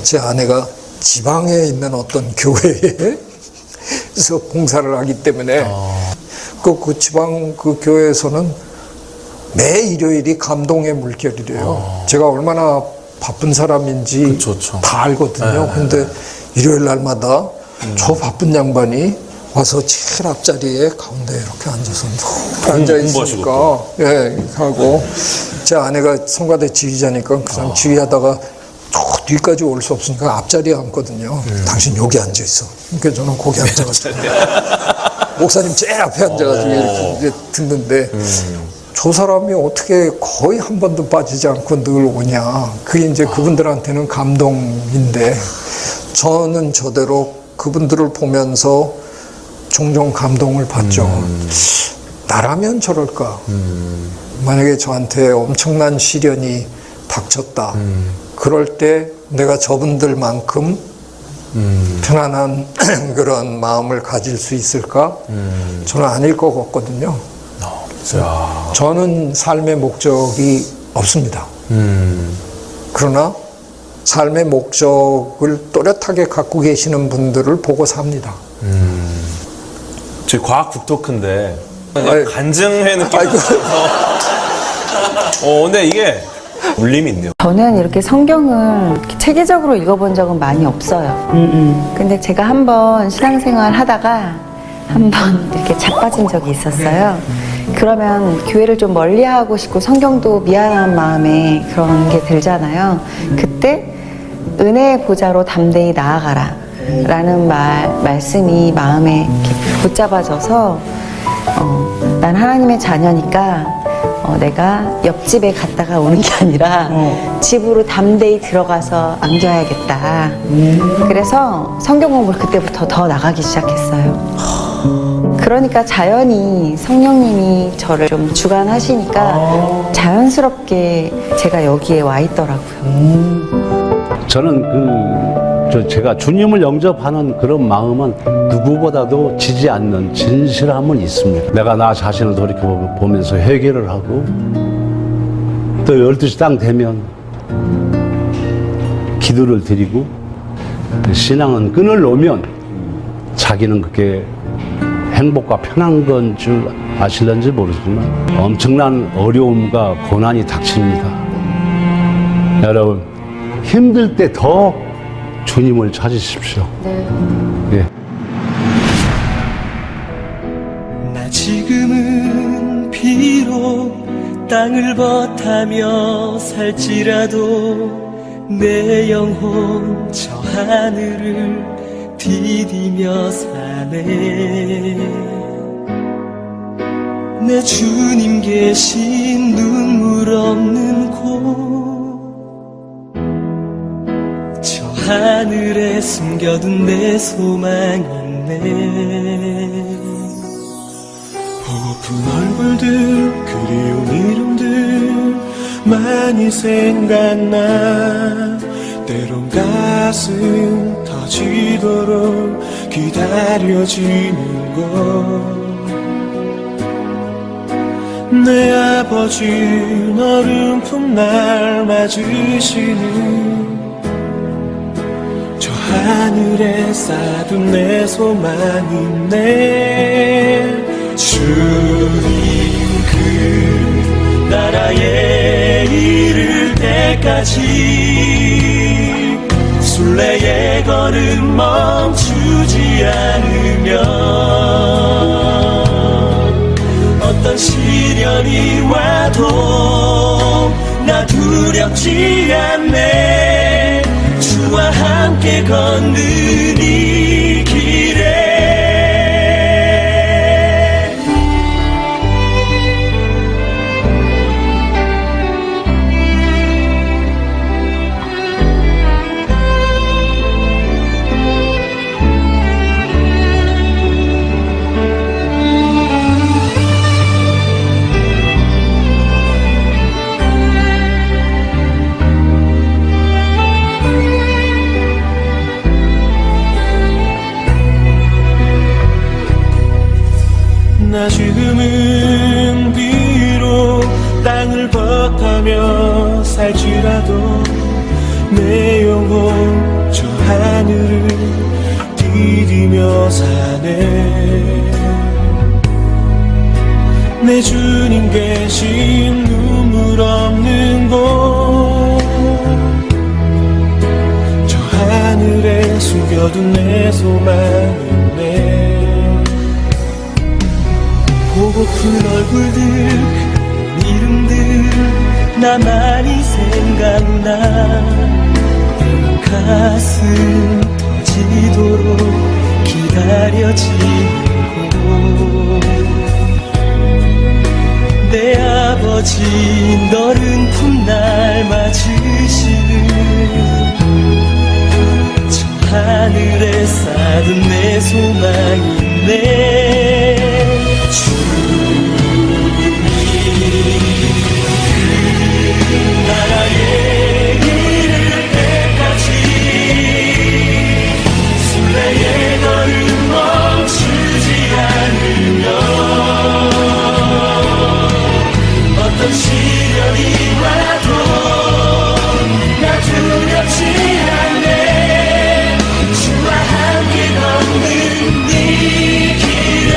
제 아내가 지방에 있는 어떤 교회에서 봉사를 하기 때문에 그 지방 그 교회에서는 매 일요일이 감동의 물결이래요. 제가 얼마나 바쁜 사람인지 그쵸. 다 알거든요. 근데 일요일 날마다 저 바쁜 양반이 와서 제일 앞자리에 가운데 이렇게 앉아서 앉아 있으니까 예, 하고 제 아내가 성가대 지휘자니까 그 사람 지휘하다가 저 뒤까지 올 수 없으니까 앞자리에 앉거든요. 당신 여기 앉아 있어. 그러니까 저는 거기 앉아가지고 목사님 제일 앞에 앉아가지고 이렇게 듣는데 저 사람이 어떻게 거의 한 번도 빠지지 않고 늘 오냐. 그게 이제 그분들한테는 감동인데 저는 저대로 그분들을 보면서 종종 감동을 받죠. 나라면 저럴까. 만약에 저한테 엄청난 시련이 닥쳤다. 그럴 때 내가 저분들만큼 편안한 그런 마음을 가질 수 있을까? 저는 아닐 것 같거든요. 저는 삶의 목적이 없습니다. 그러나 삶의 목적을 또렷하게 갖고 계시는 분들을 보고 삽니다. 저희 과학 북토크인데 간증회 느낌이 있어서 근데 이게 울림이 있네요. 저는 이렇게 성경을 이렇게 체계적으로 읽어본 적은 많이 없어요. 근데 제가 한번 신앙생활 하다가 한번 이렇게 자빠진 적이 있었어요. 그러면 교회를 좀 멀리하고 싶고 성경도 미안한 마음에 그런 게 들잖아요. 그때 은혜의 보좌로 담대히 나아가라 라는 말씀이 마음에 이렇게 붙잡아져서 난 하나님의 자녀니까 내가 옆집에 갔다가 오는 게 아니라 집으로 담대히 들어가서 안겨야겠다. 그래서 성경 공부를 그때부터 더 나가기 시작했어요. 그러니까 자연히 성령님이 저를 좀 주관하시니까 자연스럽게 제가 여기에 와 있더라고요. 저는 제가 주님을 영접하는 그런 마음은 누구보다도 지지 않는 진실함은 있습니다. 내가 나 자신을 돌이켜보면서 회개를 하고 또 12시 딱 되면 기도를 드리고 신앙은 끈을 놓으면 자기는 그게 행복과 편한 건 줄 아실런지 모르지만 엄청난 어려움과 고난이 닥칩니다. 여러분 힘들 때 더 주님을 찾으십시오. 네. 예. 나 지금은 비록 땅을 버타며 살지라도 내 영혼 저 하늘을 디디며 사네. 내 주님 계신 눈물 없는 곳 저 하늘에 숨겨둔 내 소망이 있네. 보고픈 얼굴들 그리운 이름들 많이 생각나. 때론 가슴 터지도록 기다려지는 것. 내 아버지 어른품 날 맞으시는 저 하늘에 쌓둔 내 소망이네. 주님 그 나라에 이를 때까지 순례의 걸음 멈추지 않으면 어떤 시련이 와도 나 두렵지 않네. 주와 함께 걷는 이 길에 나 지금은 비록 땅을 버타며 살지라도 내 영혼 대신 눈물 없는 곳, 저 하늘에 숨겨둔 내 소망이네. 보고픈 얼굴들, 이름들 나만이 생각나. 가슴 터지도록 기다려지는 곳, 내 아버지 너른 풋날 맞으시는 저 하늘에 쌓은 내 소망이네. 주님 나라의 이를 때까지 순례의 걸음 멈추지 않으면 어떤 시련이 와도 나 두렵지 않네. 주와 함께 걷는 네 길에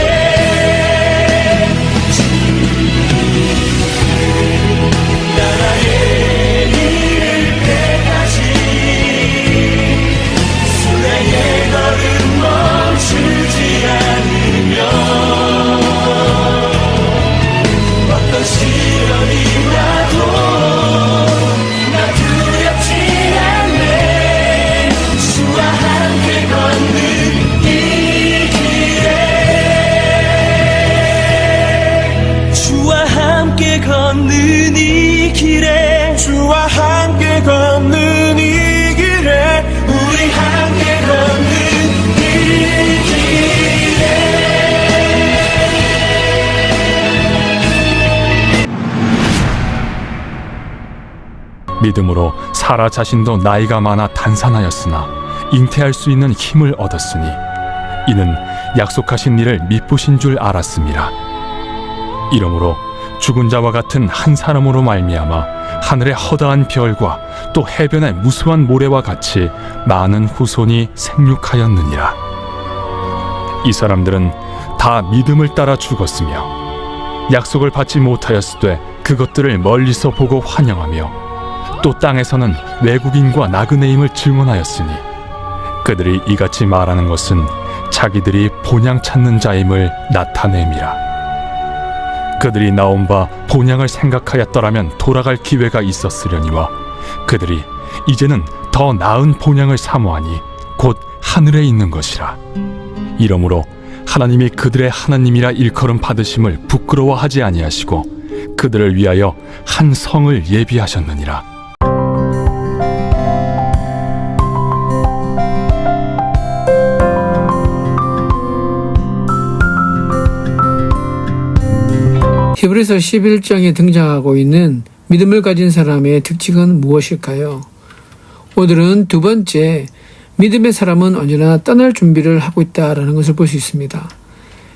나라의 이를 때까지 순례의 걸음 멈추지 않으면 어떤 시련이 와도 나 두렵지 않네. 주와 함께 걷는 이 길에, 주와 함께 걷는 이 길에, 주와 함께 걷는 이 길에, 우리 함께 걷는 이 길에. 믿음으로 사라 자신도 나이가 많아 단산하였으나 잉태할 수 있는 힘을 얻었으니 이는 약속하신 이를 미쁘신 줄 알았음이라. 이러므로 죽은 자와 같은 한 사람으로 말미암아 하늘의 허다한 별과 또 해변의 무수한 모래와 같이 많은 후손이 생육하였느니라. 이 사람들은 다 믿음을 따라 죽었으며 약속을 받지 못하였으되 그것들을 멀리서 보고 환영하며 또 땅에서는 외국인과 나그네임을 증언하였으니 그들이 이같이 말하는 것은 자기들이 본향 찾는 자임을 나타냄이라. 그들이 나온 바 본향을 생각하였더라면 돌아갈 기회가 있었으려니와 그들이 이제는 더 나은 본향을 사모하니 곧 하늘에 있는 것이라. 이러므로 하나님이 그들의 하나님이라 일컬음 받으심을 부끄러워하지 아니하시고 그들을 위하여 한 성을 예비하셨느니라. 히브리서 11장에 등장하고 있는 믿음을 가진 사람의 특징은 무엇일까요? 오늘은 두 번째, 믿음의 사람은 언제나 떠날 준비를 하고 있다라는 것을 볼 수 있습니다.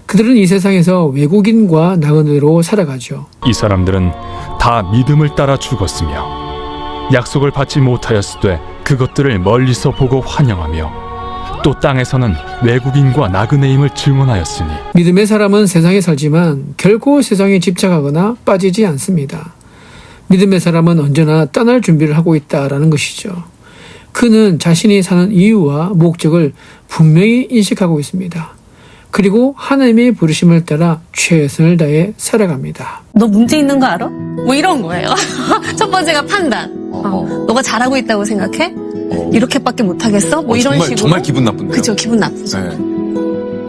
그들은 이 세상에서 외국인과 나그네로 살아가죠. 이 사람들은 다 믿음을 따라 죽었으며 약속을 받지 못하였으되 그것들을 멀리서 보고 환영하며 또 땅에서는 외국인과 나그네임을 증언하였으니 믿음의 사람은 세상에 살지만 결코 세상에 집착하거나 빠지지 않습니다. 믿음의 사람은 언제나 떠날 준비를 하고 있다라는 것이죠. 그는 자신이 사는 이유와 목적을 분명히 인식하고 있습니다. 그리고 하나님의 부르심을 따라 최선을 다해 살아갑니다. 너 문제 있는 거 알아? 뭐 이런 거예요. 첫 번째가 판단. 너가 잘하고 있다고 생각해? 이렇게밖에 못하겠어? 뭐 이런 식으로. 정말 기분 나쁜데요. 그죠, 기분 나쁘죠. 네.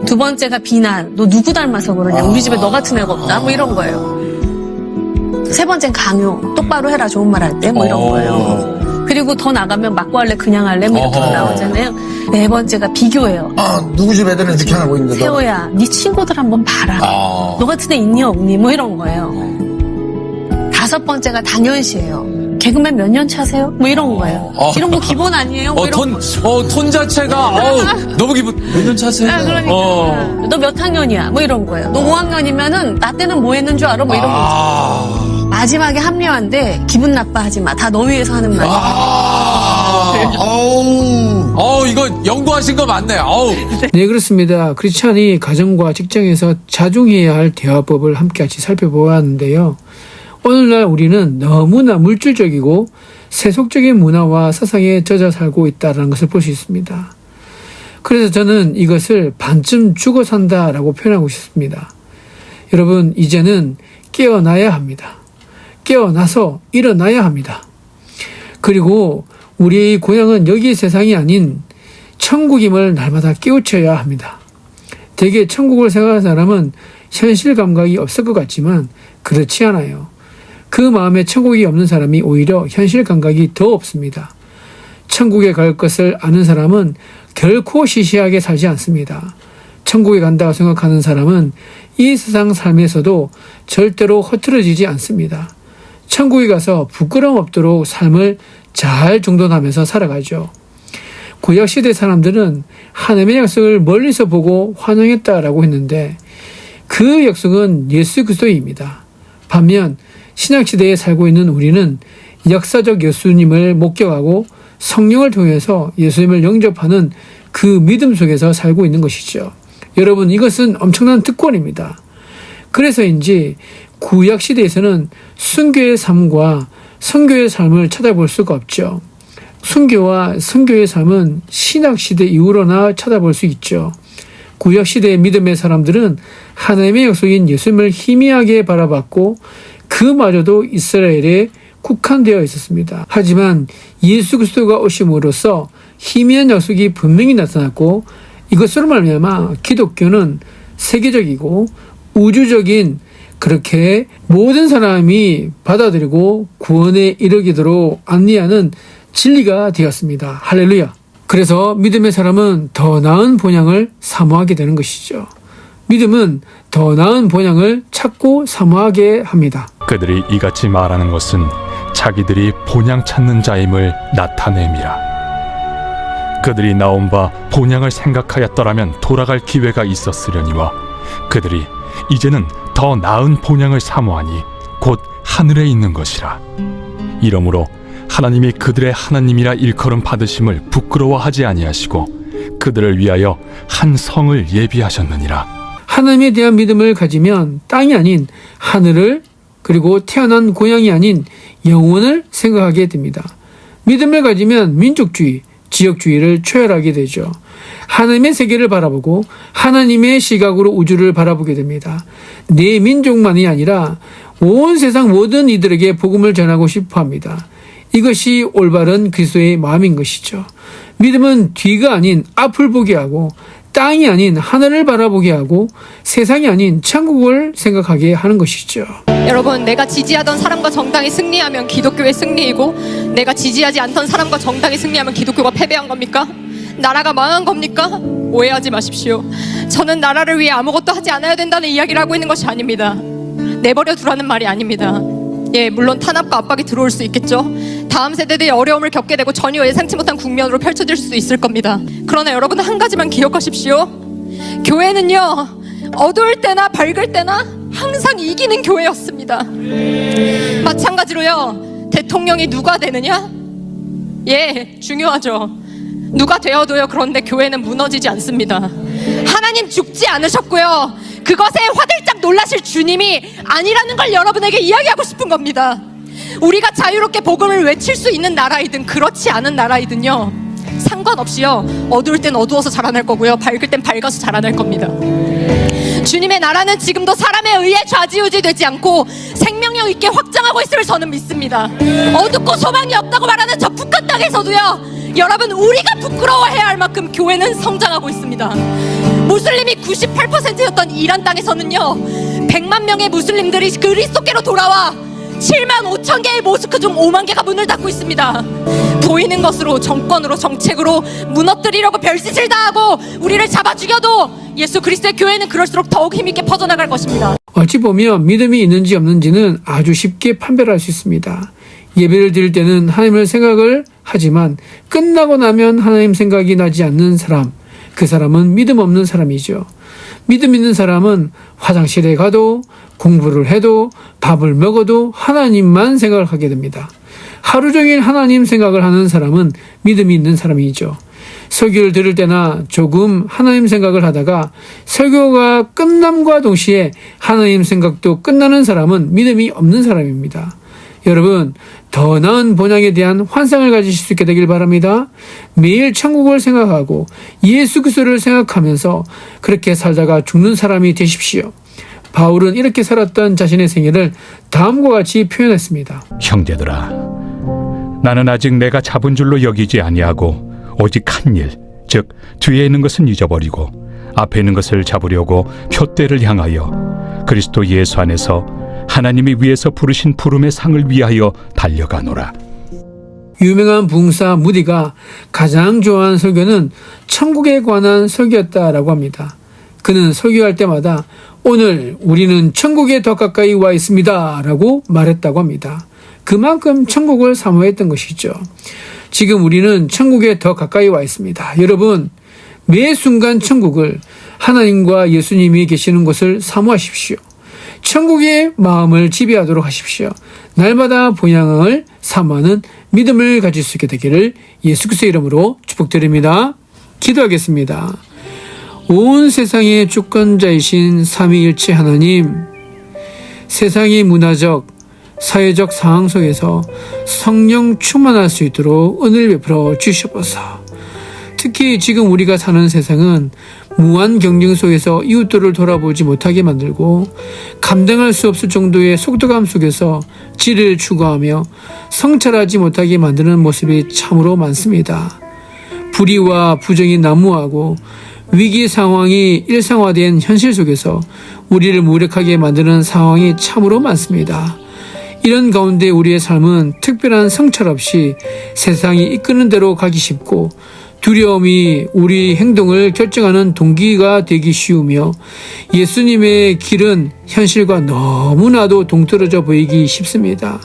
두 번째가 비난. 너 누구 닮아서 그러냐? 우리 집에 너 같은 애가 없다? 뭐 이런 거예요. 세 번째는 강요. 똑바로 해라, 좋은 말 할 때. 뭐 이런 거예요. 그리고 더 나가면 맞고 할래, 그냥 할래? 뭐 이렇게 나오잖아요. 네 번째가 비교예요. 누구 집 애들은 이렇게 하고 있는데. 세호야, 네 친구들 한번 봐라. 너 같은 애 있니 없니? 뭐 이런 거예요. 다섯 번째가 당연시해요. 개그맨 몇 년 차세요? 뭐 이런 거예요. 이런 거 기본 아니에요? 뭐 이런 톤 자체가 너무 기분. 몇 년 차세요? 그러니까. 너 몇 학년이야? 뭐 이런 거예요. 너 5학년이면은 나 때는 뭐 했는 줄 알아? 뭐 이런 거 있어요. 마지막에 합리화인데 기분 나빠하지 마. 다 너 위해서 하는 말이야. 이거 연구하신 거 맞네. 네, 그렇습니다. 크리스찬이 가정과 직장에서 자중해야 할 대화법을 함께 같이 살펴보았는데요. 오늘날 우리는 너무나 물질적이고 세속적인 문화와 사상에 젖어 살고 있다는 것을 볼 수 있습니다. 그래서 저는 이것을 반쯤 죽어 산다라고 표현하고 싶습니다. 여러분, 이제는 깨어나야 합니다. 깨어나서 일어나야 합니다. 그리고 우리의 고향은 여기 세상이 아닌 천국임을 날마다 깨우쳐야 합니다. 대개 천국을 생각하는 사람은 현실 감각이 없을 것 같지만 그렇지 않아요. 그 마음에 천국이 없는 사람이 오히려 현실 감각이 더 없습니다. 천국에 갈 것을 아는 사람은 결코 시시하게 살지 않습니다. 천국에 간다고 생각하는 사람은 이 세상 삶에서도 절대로 흐트러지지 않습니다. 천국에 가서 부끄러움 없도록 삶을 잘 정돈하면서 살아가죠. 구약시대 사람들은 하나님의 약속을 멀리서 보고 환영했다라고 했는데 그 약속은 예수 그리스도입니다. 반면 신약시대에 살고 있는 우리는 역사적 예수님을 목격하고 성령을 통해서 예수님을 영접하는 그 믿음 속에서 살고 있는 것이죠. 여러분, 이것은 엄청난 특권입니다. 그래서인지 구약시대에서는 순교의 삶과 선교의 삶을 찾아볼 수가 없죠. 순교와 선교의 삶은 신약시대 이후로나 찾아볼 수 있죠. 구약시대의 믿음의 사람들은 하나님의 약속인 예수님을 희미하게 바라봤고 그마저도 이스라엘에 국한되어 있었습니다. 하지만 예수 그리스도가 오심으로써 희미한 약속이 분명히 나타났고 이것으로 말미암아 기독교는 세계적이고 우주적인 그렇게 모든 사람이 받아들이고 구원에 이르기도록 안내하는 진리가 되었습니다. 할렐루야. 그래서 믿음의 사람은 더 나은 본향을 사모하게 되는 것이죠. 믿음은 더 나은 본향을 찾고 사모하게 합니다. 그들이 이같이 말하는 것은 자기들이 본향 찾는 자임을 나타냄이라. 그들이 나온 바 본향을 생각하였더라면 돌아갈 기회가 있었으려니와 그들이 이제는 더 나은 본향을 사모하니 곧 하늘에 있는 것이라. 이러므로 하나님이 그들의 하나님이라 일컬음 받으심을 부끄러워하지 아니하시고 그들을 위하여 한 성을 예비하셨느니라. 하나님에 대한 믿음을 가지면 땅이 아닌 하늘을 그리고 태어난 고향이 아닌 영혼을 생각하게 됩니다. 믿음을 가지면 민족주의, 지역주의를 초월하게 되죠. 하나님의 세계를 바라보고 하나님의 시각으로 우주를 바라보게 됩니다. 내 민족만이 아니라 온 세상 모든 이들에게 복음을 전하고 싶어 합니다. 이것이 올바른 그리스도의 마음인 것이죠. 믿음은 뒤가 아닌 앞을 보게 하고 땅이 아닌 하늘을 바라보게 하고 세상이 아닌 천국을 생각하게 하는 것이죠. 여러분, 내가 지지하던 사람과 정당이 승리하면 기독교의 승리이고 내가 지지하지 않던 사람과 정당이 승리하면 기독교가 패배한 겁니까? 나라가 망한 겁니까? 오해하지 마십시오. 저는 나라를 위해 아무것도 하지 않아야 된다는 이야기를 하고 있는 것이 아닙니다. 내버려 두라는 말이 아닙니다. 예, 물론 탄압과 압박이 들어올 수 있겠죠. 다음 세대들이 어려움을 겪게 되고 전혀 예상치 못한 국면으로 펼쳐질 수 있을 겁니다. 그러나 여러분, 한 가지만 기억하십시오. 교회는요, 어두울 때나 밝을 때나 항상 이기는 교회였습니다. 마찬가지로요, 대통령이 누가 되느냐? 예, 중요하죠. 누가 되어도요, 그런데 교회는 무너지지 않습니다. 하나님 죽지 않으셨고요, 그것에 화들짝 놀라실 주님이 아니라는 걸 여러분에게 이야기하고 싶은 겁니다. 우리가 자유롭게 복음을 외칠 수 있는 나라이든 그렇지 않은 나라이든요, 상관없이요, 어두울 땐 어두워서 자라날 거고요, 밝을 땐 밝아서 자라날 겁니다. 주님의 나라는 지금도 사람에 의해 좌지우지되지 않고 생명력 있게 확장하고 있음을 저는 믿습니다. 어둡고 소망이 없다고 말하는 저 북한 땅에서도요, 여러분, 우리가 부끄러워해야 할 만큼 교회는 성장하고 있습니다. 무슬림이 98%였던 이란 땅에서는요, 100만 명의 무슬림들이 그리스도께로 돌아와 7만 5천 개의 모스크 중 5만 개가 문을 닫고 있습니다. 보이는 것으로, 정권으로, 정책으로 무너뜨리려고 별짓을 다하고 우리를 잡아 죽여도 예수 그리스도의 교회는 그럴수록 더욱 힘있게 퍼져나갈 것입니다. 어찌 보면 믿음이 있는지 없는지는 아주 쉽게 판별할 수 있습니다. 예배를 드릴 때는 하나님을 생각을 하지만 끝나고 나면 하나님 생각이 나지 않는 사람, 그 사람은 믿음 없는 사람이죠. 믿음 있는 사람은 화장실에 가도 공부를 해도 밥을 먹어도 하나님만 생각을 하게 됩니다. 하루 종일 하나님 생각을 하는 사람은 믿음이 있는 사람이죠. 설교를 들을 때나 조금 하나님 생각을 하다가 설교가 끝남과 동시에 하나님 생각도 끝나는 사람은 믿음이 없는 사람입니다. 여러분, 더 나은 본향에 대한 환상을 가지실 수 있게 되길 바랍니다. 매일 천국을 생각하고 예수 그리스도를 생각하면서 그렇게 살다가 죽는 사람이 되십시오. 바울은 이렇게 살았던 자신의 생애를 다음과 같이 표현했습니다. 형제들아, 나는 아직 내가 잡은 줄로 여기지 아니하고 오직 한 일, 즉 뒤에 있는 것은 잊어버리고 앞에 있는 것을 잡으려고 표대를 향하여 그리스도 예수 안에서 하나님이 위에서 부르신 부름의 상을 위하여 달려가노라. 유명한 부흥사 무디가 가장 좋아하는 설교는 천국에 관한 설교였다라고 합니다. 그는 설교할 때마다 오늘 우리는 천국에 더 가까이 와 있습니다 라고 말했다고 합니다. 그만큼 천국을 사모했던 것이죠. 지금 우리는 천국에 더 가까이 와 있습니다. 여러분, 매 순간 천국을 하나님과 예수님이 계시는 곳을 사모하십시오. 천국의 마음을 지배하도록 하십시오. 날마다 본향을 사모하는 믿음을 가질 수 있게 되기를 예수 그리스도의 이름으로 축복드립니다. 기도하겠습니다. 온 세상의 주권자이신 삼위일체 하나님, 세상의 문화적, 사회적 상황 속에서 성령 충만할 수 있도록 은혜를 베풀어 주시옵소서. 특히 지금 우리가 사는 세상은 무한 경쟁 속에서 이웃들을 돌아보지 못하게 만들고 감당할 수 없을 정도의 속도감 속에서 지혜를 추구하며 성찰하지 못하게 만드는 모습이 참으로 많습니다. 불의와 부정이 난무하고 위기 상황이 일상화된 현실 속에서 우리를 무력하게 만드는 상황이 참으로 많습니다. 이런 가운데 우리의 삶은 특별한 성찰 없이 세상이 이끄는 대로 가기 쉽고 두려움이 우리 행동을 결정하는 동기가 되기 쉬우며 예수님의 길은 현실과 너무나도 동떨어져 보이기 쉽습니다.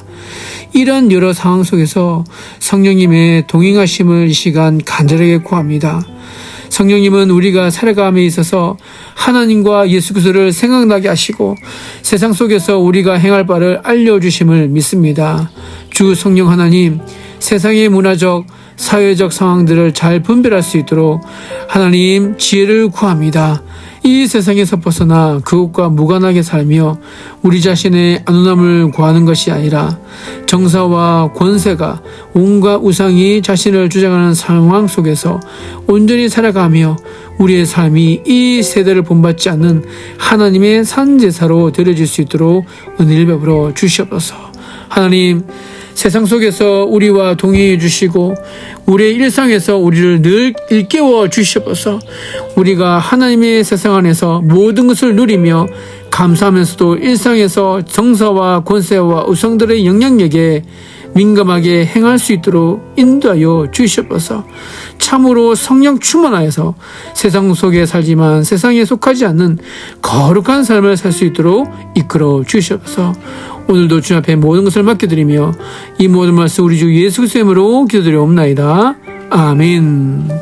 이런 여러 상황 속에서 성령님의 동행하심을 이 시간 간절하게 구합니다. 성령님은 우리가 살아감에 있어서 하나님과 예수 그리스도를 생각나게 하시고 세상 속에서 우리가 행할 바를 알려주심을 믿습니다. 주 성령 하나님, 세상의 문화적, 사회적 상황들을 잘 분별할 수 있도록 하나님 지혜를 구합니다. 이 세상에서 벗어나 그것과 무관하게 살며 우리 자신의 안온함을 구하는 것이 아니라 정사와 권세가 온갖 우상이 자신을 주장하는 상황 속에서 온전히 살아가며 우리의 삶이 이 세대를 본받지 않는 하나님의 산제사로 드려질 수 있도록 은혜를 베풀어 주시옵소서. 하나님, 세상 속에서 우리와 동행해 주시고 우리의 일상에서 우리를 늘 일깨워 주시옵소서. 우리가 하나님의 세상 안에서 모든 것을 누리며 감사하면서도 일상에서 정사와 권세와 우상들의 영향력에 민감하게 행할 수 있도록 인도하여 주시옵소서. 참으로 성령 충만하여서 세상 속에 살지만 세상에 속하지 않는 거룩한 삶을 살 수 있도록 이끌어 주시옵소서. 오늘도 주 앞에 모든 것을 맡겨드리며 이 모든 말씀 우리 주 예수 그리스도의 이름으로 기도드리옵나이다. 아멘.